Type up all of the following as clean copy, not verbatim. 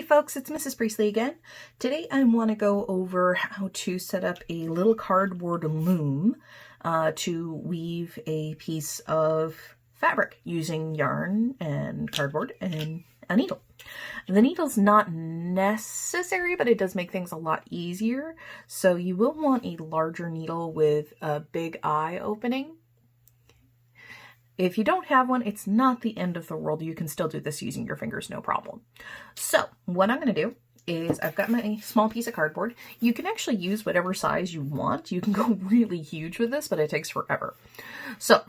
folks, it's Mrs. Priestley again. Today I want to go over how to set up a little cardboard loom to weave a piece of fabric using yarn and cardboard and a needle. The needle's not necessary, but it does make things a lot easier. So you will want a larger needle with a big eye opening. If you don't have one, it's not the end of the world. You can still do this using your fingers, no problem. So what I'm going to do is I've got my small piece of cardboard. You can actually use whatever size you want. You can go really huge with this, but it takes forever. So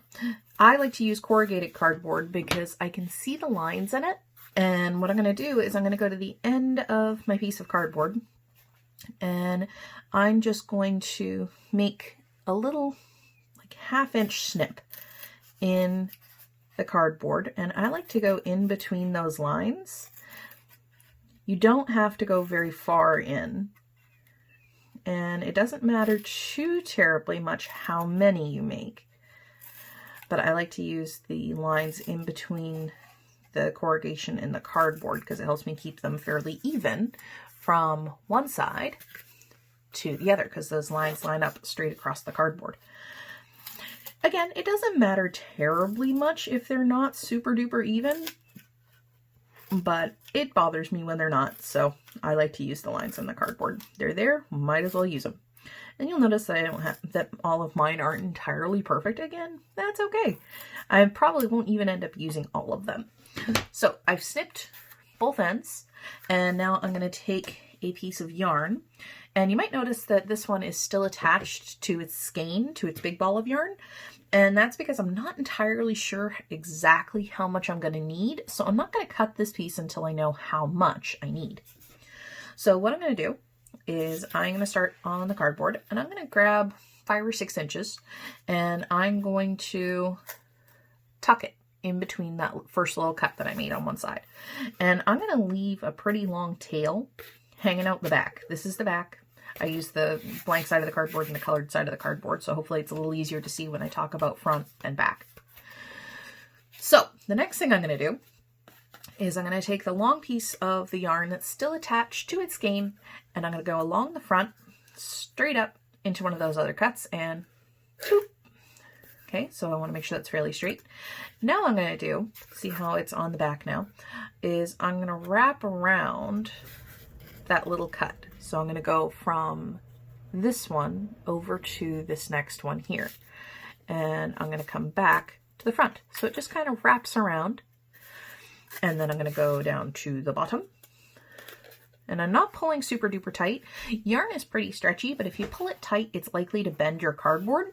I like to use corrugated cardboard because I can see the lines in it. And what I'm going to do is I'm going to go to the end of my piece of cardboard and I'm just going to make a little like 1/2 inch snip in the cardboard, and I like to go in between those lines. You don't have to go very far in, and it doesn't matter too terribly much how many you make, but I like to use the lines in between the corrugation and the cardboard because it helps me keep them fairly even from one side to the other because those lines line up straight across the cardboard. Again, it doesn't matter terribly much if they're not super duper even, but it bothers me when they're not, so I like to use the lines on the cardboard. They're there, might as well use them. And you'll notice that I don't have that all of mine aren't entirely perfect. Again, that's okay. I probably won't even end up using all of them. So I've snipped both ends, and now I'm going to take a piece of yarn. And you might notice that this one is still attached to its skein, to its big ball of yarn. And that's because I'm not entirely sure exactly how much I'm going to need. So I'm not going to cut this piece until I know how much I need. So what I'm going to do is I'm going to start on the cardboard and I'm going to grab 5 or 6 inches and I'm going to tuck it in between that first little cut that I made on one side. And I'm going to leave a pretty long tail hanging out the back. This is the back. I use the blank side of the cardboard and the colored side of the cardboard, so hopefully it's a little easier to see when I talk about front and back. So the next thing I'm going to do is I'm going to take the long piece of the yarn that's still attached to its skein, and I'm going to go along the front, straight up into one of those other cuts, and boop. Okay, so I want to make sure that's fairly straight. Now I'm going to do, see how it's on the back now, is I'm going to wrap around that little cut. So I'm going to go from this one over to this next one here. And I'm going to come back to the front. So it just kind of wraps around. And then I'm going to go down to the bottom. And I'm not pulling super duper tight. Yarn is pretty stretchy, but if you pull it tight, it's likely to bend your cardboard.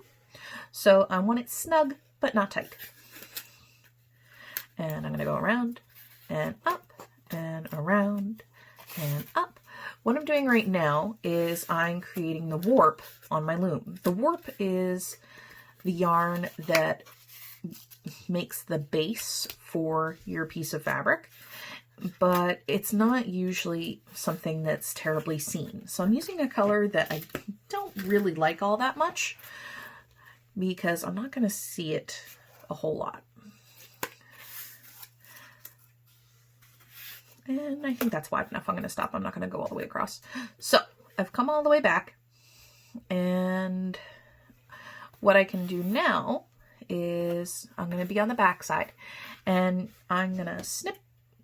So I want it snug, but not tight. And I'm going to go around and up and around and up. What I'm doing right now is I'm creating the warp on my loom. The warp is the yarn that makes the base for your piece of fabric, but it's not usually something that's terribly seen. So I'm using a color that I don't really like all that much because I'm not going to see it a whole lot. And I think that's wide enough. I'm going to stop. I'm not going to go all the way across. So I've come all the way back. And what I can do now is I'm going to be on the back side. And I'm going to snip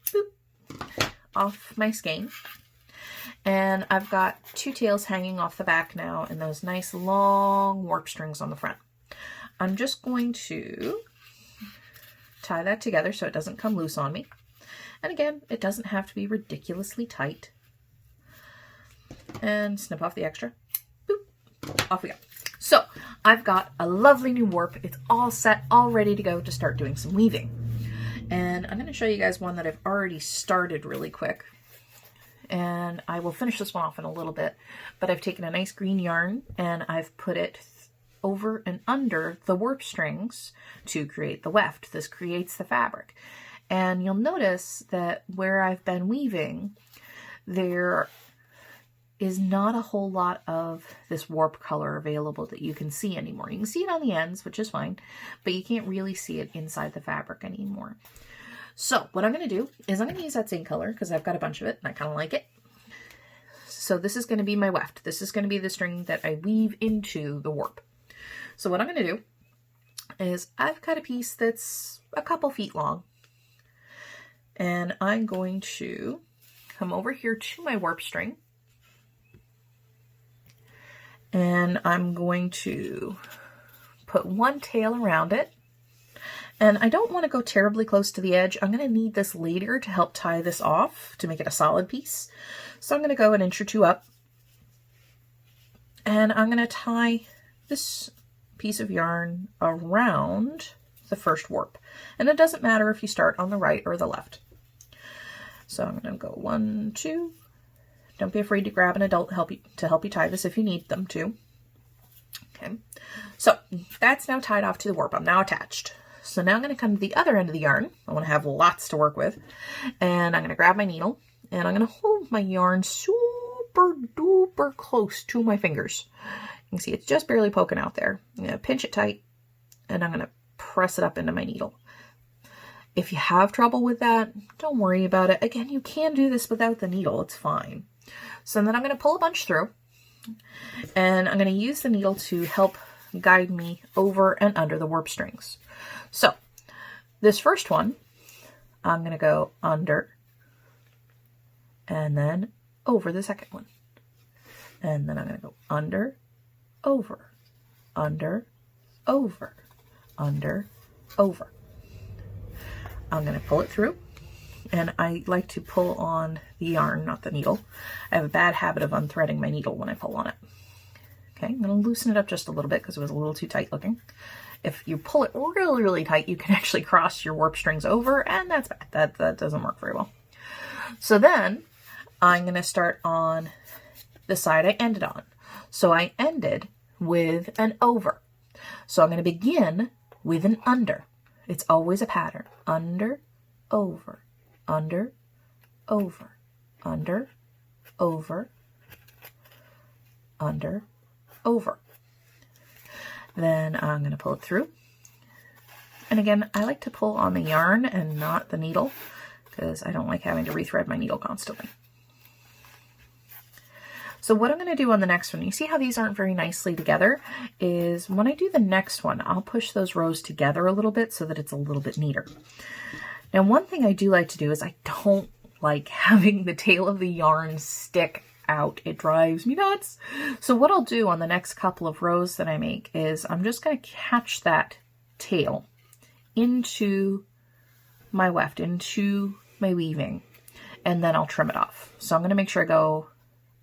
boop, off my skein. And I've got 2 tails hanging off the back now and those nice long warp strings on the front. I'm just going to tie that together so it doesn't come loose on me. And again, it doesn't have to be ridiculously tight. And snip off the extra. Boop. Off we go. So I've got a lovely new warp. It's all set, all ready to go to start doing some weaving. And I'm going to show you guys one that I've already started really quick. And I will finish this one off in a little bit. But I've taken a nice green yarn and I've put it over and under the warp strings to create the weft. This creates the fabric. And you'll notice that where I've been weaving, there is not a whole lot of this warp color available that you can see anymore. You can see it on the ends, which is fine, but you can't really see it inside the fabric anymore. So what I'm going to do is I'm going to use that same color because I've got a bunch of it and I kind of like it. So this is going to be my weft. This is going to be the string that I weave into the warp. So what I'm going to do is I've got a piece that's a couple feet long. And I'm going to come over here to my warp string. And I'm going to put one tail around it. And I don't want to go terribly close to the edge. I'm going to need this later to help tie this off to make it a solid piece. So I'm going to go an inch or two up. And I'm going to tie this piece of yarn around the first warp. And it doesn't matter if you start on the right or the left. So I'm going to go 1, 2. Don't be afraid to grab an adult to help you tie this if you need them to. Okay, so that's now tied off to the warp. I'm now attached. So now I'm going to come to the other end of the yarn. I want to have lots to work with. And I'm going to grab my needle and I'm going to hold my yarn super duper close to my fingers. You can see it's just barely poking out there. I'm going to pinch it tight and I'm going to press it up into my needle. If you have trouble with that, don't worry about it. Again, you can do this without the needle. It's fine. So then I'm going to pull a bunch through and I'm going to use the needle to help guide me over and under the warp strings. So this first one, I'm going to go under and then over the second one. And then I'm going to go under, over, under, over, under, over. I'm going to pull it through. And I like to pull on the yarn, not the needle. I have a bad habit of unthreading my needle when I pull on it. Okay, I'm going to loosen it up just a little bit because it was a little too tight looking. If you pull it really, really tight, you can actually cross your warp strings over, and that's bad. That doesn't work very well. So then I'm going to start on the side I ended on. So I ended with an over. So I'm going to begin with an under. It's always a pattern. Under, over, under, over, under, over, under, over. Then I'm going to pull it through. And again, I like to pull on the yarn and not the needle because I don't like having to rethread my needle constantly. So what I'm going to do on the next one, you see how these aren't very nicely together, is when I do the next one, I'll push those rows together a little bit so that it's a little bit neater. Now, one thing I do like to do is I don't like having the tail of the yarn stick out. It drives me nuts. So what I'll do on the next couple of rows that I make is I'm just going to catch that tail into my weft, into my weaving, and then I'll trim it off. So I'm going to make sure I go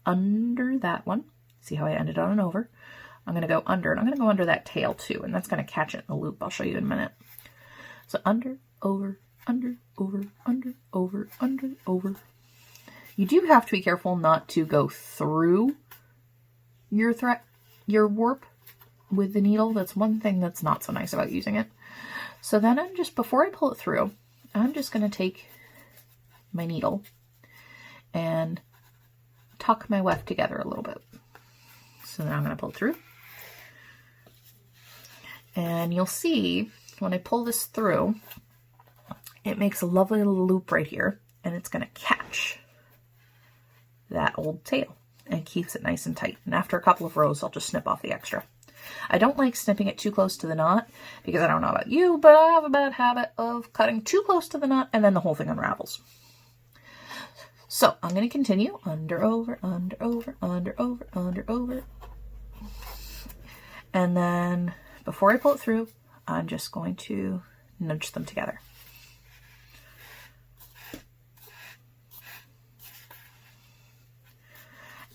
under that one. See how I ended on and over? I'm going to go under, and I'm going to go under that tail too, and that's going to catch it in the loop. I'll show you in a minute. So under, over, under, over, under, over, under, over. You do have to be careful not to go through your warp with the needle. That's one thing that's not so nice about using it. So then I'm just, before I pull it through, I'm just going to take my needle and tuck my weft together a little bit. So now I'm going to pull it through. And you'll see when I pull this through, it makes a lovely little loop right here, and it's going to catch that old tail and keeps it nice and tight. And after a couple of rows, I'll just snip off the extra. I don't like snipping it too close to the knot because I don't know about you, but I have a bad habit of cutting too close to the knot and then the whole thing unravels. So I'm going to continue under, over, under, over, under, over, under, over. And then before I pull it through, I'm just going to nudge them together.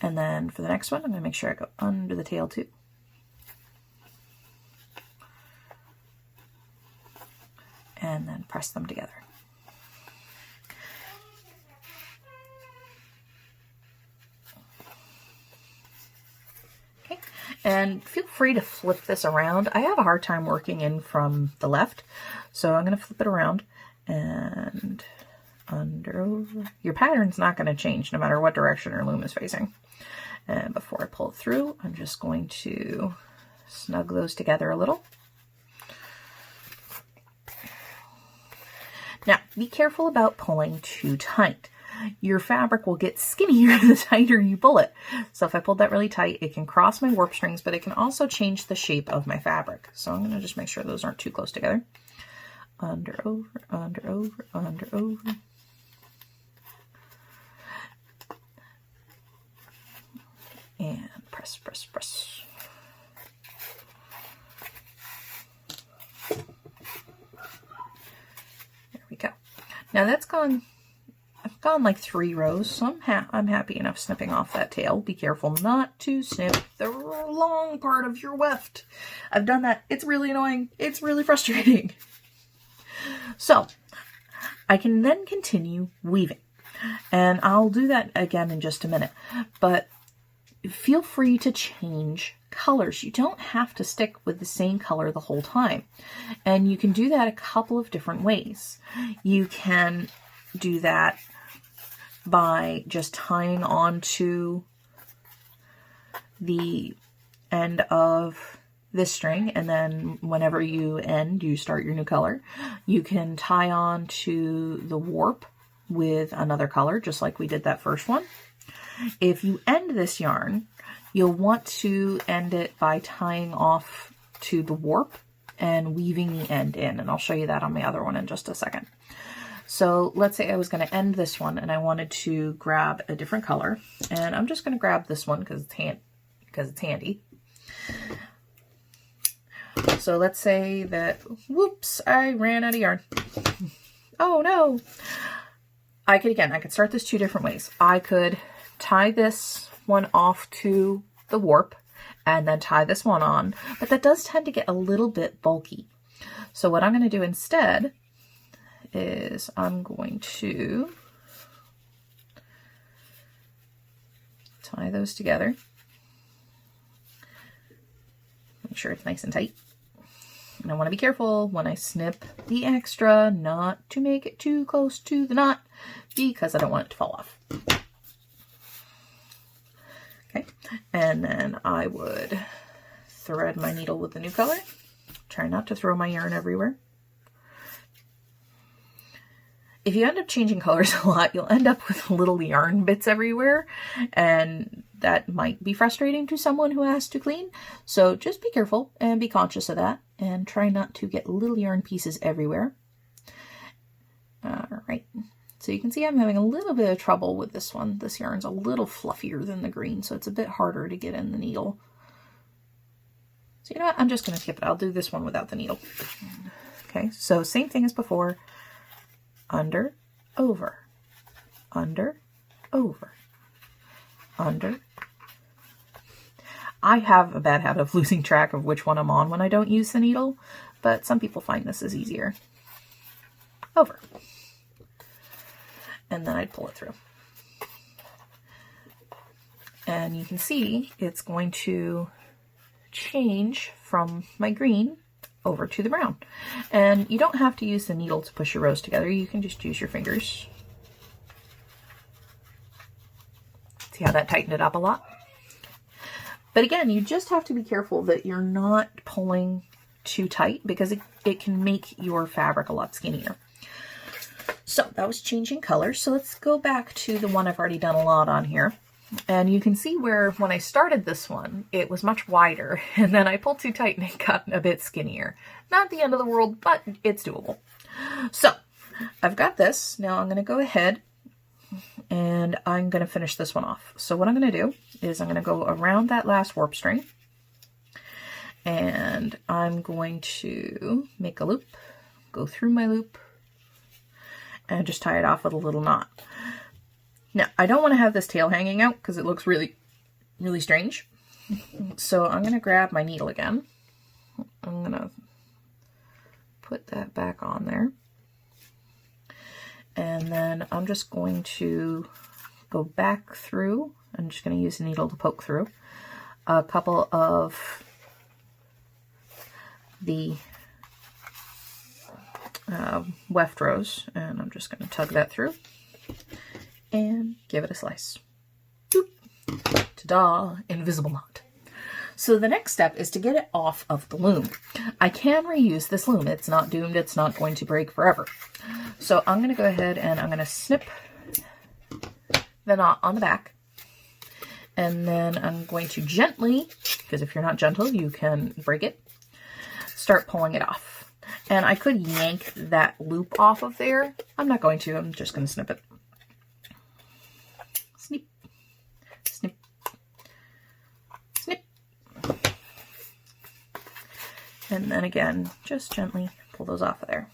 And then for the next one, I'm going to make sure I go under the tail too. And then press them together. Okay, and feel free to flip this around. I have a hard time working in from the left, so I'm going to flip it around and under, over. Your pattern's not going to change no matter what direction your loom is facing. And before I pull it through, I'm just going to snug those together a little. Now, be careful about pulling too tight. Your fabric will get skinnier the tighter you pull it. So if I pulled that really tight, it can cross my warp strings, but it can also change the shape of my fabric. So I'm going to just make sure those aren't too close together. Under, over, under, over, under, over. And press, press, press. There we go. Now that's gone. I've gone like 3 rows, so I'm happy enough snipping off that tail. Be careful not to snip the long part of your weft. I've done that. It's really annoying. It's really frustrating. So I can then continue weaving, and I'll do that again in just a minute, but feel free to change colors. You don't have to stick with the same color the whole time, and you can do that a couple of different ways. You can do that by just tying onto the end of this string, and then whenever you end, you start your new color. You can tie on to the warp with another color, just like we did that first one. If you end this yarn, you'll want to end it by tying off to the warp and weaving the end in, and I'll show you that on my other one in just a second. So let's say I was going to end this one and I wanted to grab a different color, and I'm just going to grab this one because it's handy. So let's say that, whoops, I ran out of yarn. Oh no. I could start this 2 different ways. I could tie this one off to the warp and then tie this one on, but that does tend to get a little bit bulky. So what I'm going to do instead is I'm going to tie those together. Make sure it's nice and tight. And I want to be careful when I snip the extra not to make it too close to the knot because I don't want it to fall off. Okay, and then I would thread my needle with the new color. Try not to throw my yarn everywhere. If you end up changing colors a lot, you'll end up with little yarn bits everywhere, and that might be frustrating to someone who has to clean. So just be careful and be conscious of that, and try not to get little yarn pieces everywhere. All right, so you can see I'm having a little bit of trouble with this one. This yarn's a little fluffier than the green, so it's a bit harder to get in the needle. So you know what, I'm just going to skip it. I'll do this one without the needle. Okay, so same thing as before. Under, over, under, over, under. I have a bad habit of losing track of which one I'm on when I don't use the needle, but some people find this is easier. Over. And then I'd pull it through. And you can see it's going to change from my green over to the brown. And you don't have to use the needle to push your rows together. You can just use your fingers. See how that tightened it up a lot? But again, you just have to be careful that you're not pulling too tight because it can make your fabric a lot skinnier. So that was changing colors. So let's go back to the one I've already done a lot on here. And you can see where when I started this one, it was much wider, and then I pulled too tight and it got a bit skinnier. Not the end of the world, but it's doable. So I've got this. Now I'm going to go ahead and I'm going to finish this one off. So what I'm going to do is I'm going to go around that last warp string, and I'm going to make a loop, go through my loop, and just tie it off with a little knot. Now, I don't want to have this tail hanging out because it looks really, really strange. So I'm going to grab my needle again. I'm going to put that back on there. And then I'm just going to go back through. I'm just going to use the needle to poke through a couple of the weft rows. And I'm just going to tug that through and give it a slice. Boop. Ta-da! Invisible knot. So the next step is to get it off of the loom. I can reuse this loom. It's not doomed. It's not going to break forever. So I'm going to go ahead and I'm going to snip the knot on the back. And then I'm going to gently, because if you're not gentle, you can break it, start pulling it off. And I could yank that loop off of there. I'm not going to. I'm just going to snip it. Snip. Snip. Snip. And then again, just gently pull those off of there.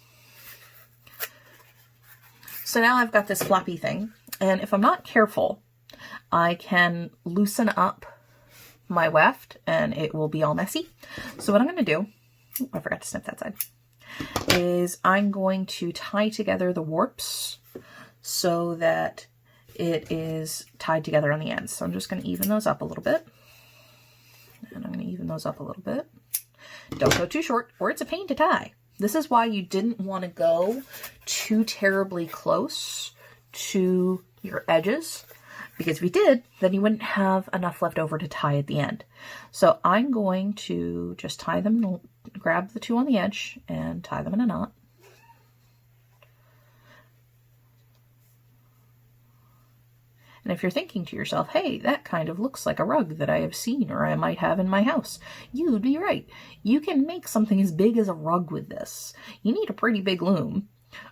So now I've got this floppy thing, and if I'm not careful, I can loosen up my weft and it will be all messy. So what I'm going to do, I forgot to snip that side, is I'm going to tie together the warps so that it is tied together on the ends. So I'm just going to even those up a little bit. And I'm going to even those up a little bit. Don't go too short or it's a pain to tie. This is why you didn't want to go too terribly close to your edges, because if you did, then you wouldn't have enough left over to tie at the end. So I'm going to just tie them, grab the two on the edge and tie them in a knot. And if you're thinking to yourself, hey, that kind of looks like a rug that I have seen or I might have in my house, you'd be right. You can make something as big as a rug with this. You need a pretty big loom,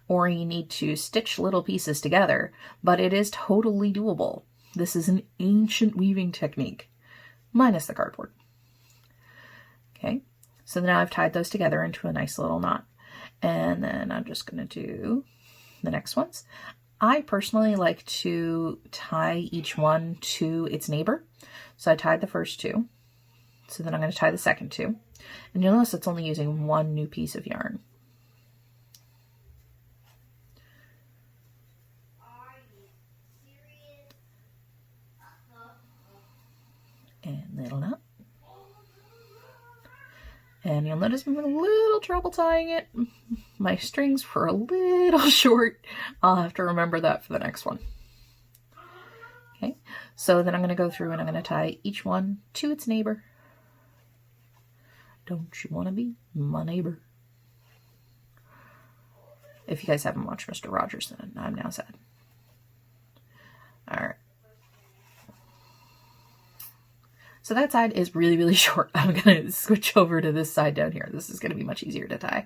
or you need to stitch little pieces together, but it is totally doable. This is an ancient weaving technique, minus the cardboard. Okay, so now I've tied those together into a nice little knot. And then I'm just going to do the next ones. I personally like to tie each one to its neighbor. So I tied the first two. So then I'm going to tie the second two. And you'll notice it's only using one new piece of yarn. And little knot. And you'll notice I'm having a little trouble tying it. My strings were a little short. I'll have to remember that for the next one. Okay, so then I'm going to go through and I'm going to tie each one to its neighbor. Don't you want to be my neighbor? If you guys haven't watched Mr. Rogers, then I'm now sad. All right. So that side is really, really short. I'm going to switch over to this side down here. This is going to be much easier to tie.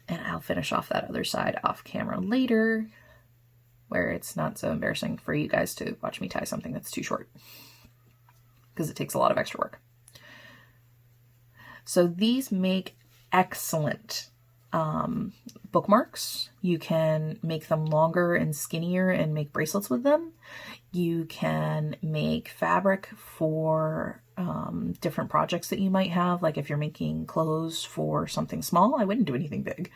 And I'll finish off that other side off camera later, where it's not so embarrassing for you guys to watch me tie something that's too short, because it takes a lot of extra work. So these make excellent bookmarks. You can make them longer and skinnier and make bracelets with them. You can make fabric for different projects that you might have. Like if you're making clothes for something small, I wouldn't do anything big,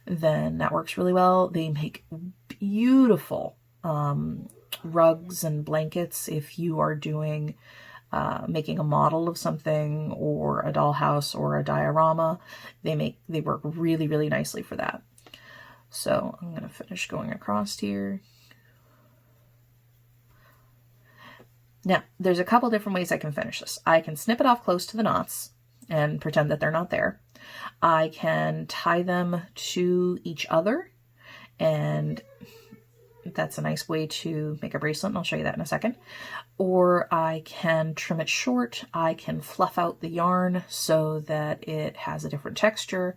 then that works really well. They make beautiful rugs and blankets if you are doing making a model of something or a dollhouse or a diorama. They work really, really nicely for that. So I'm going to finish going across here. Now, there's a couple different ways I can finish this. I can snip it off close to the knots and pretend that they're not there. I can tie them to each other, and that's a nice way to make a bracelet, and I'll show you that in a second. Or I can trim it short. I can fluff out the yarn so that it has a different texture.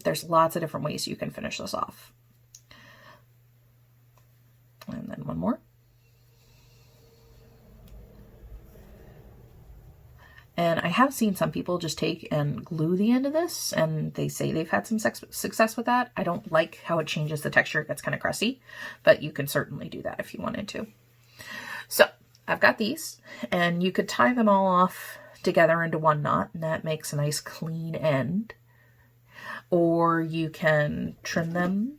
There's lots of different ways you can finish this off. And then one more. And I have seen some people just take and glue the end of this, and they say they've had some success with that. I don't like how it changes the texture. It gets kind of crusty, but you can certainly do that if you wanted to. So I've got these, and you could tie them all off together into one knot, and that makes a nice clean end. Or you can trim them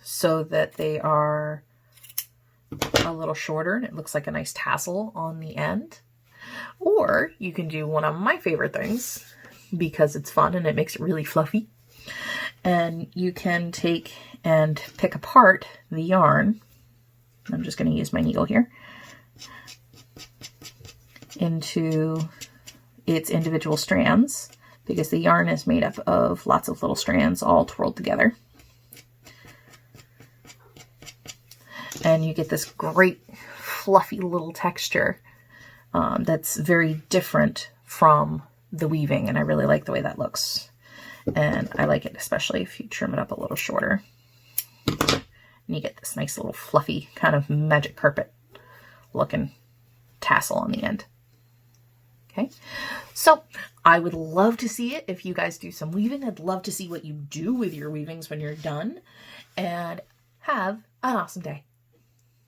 so that they are a little shorter, and it looks like a nice tassel on the end. Or you can do one of my favorite things, because it's fun and it makes it really fluffy. And you can take and pick apart the yarn. I'm just going to use my needle here into its individual strands. because the yarn is made up of lots of little strands all twirled together. And you get this great fluffy little texture that's very different from the weaving, and I really like the way that looks. And I like it especially if you trim it up a little shorter. And you get this nice little fluffy kind of magic carpet looking tassel on the end. Okay, so I would love to see it if you guys do some weaving. I'd love to see what you do with your weavings when you're done, and have an awesome day.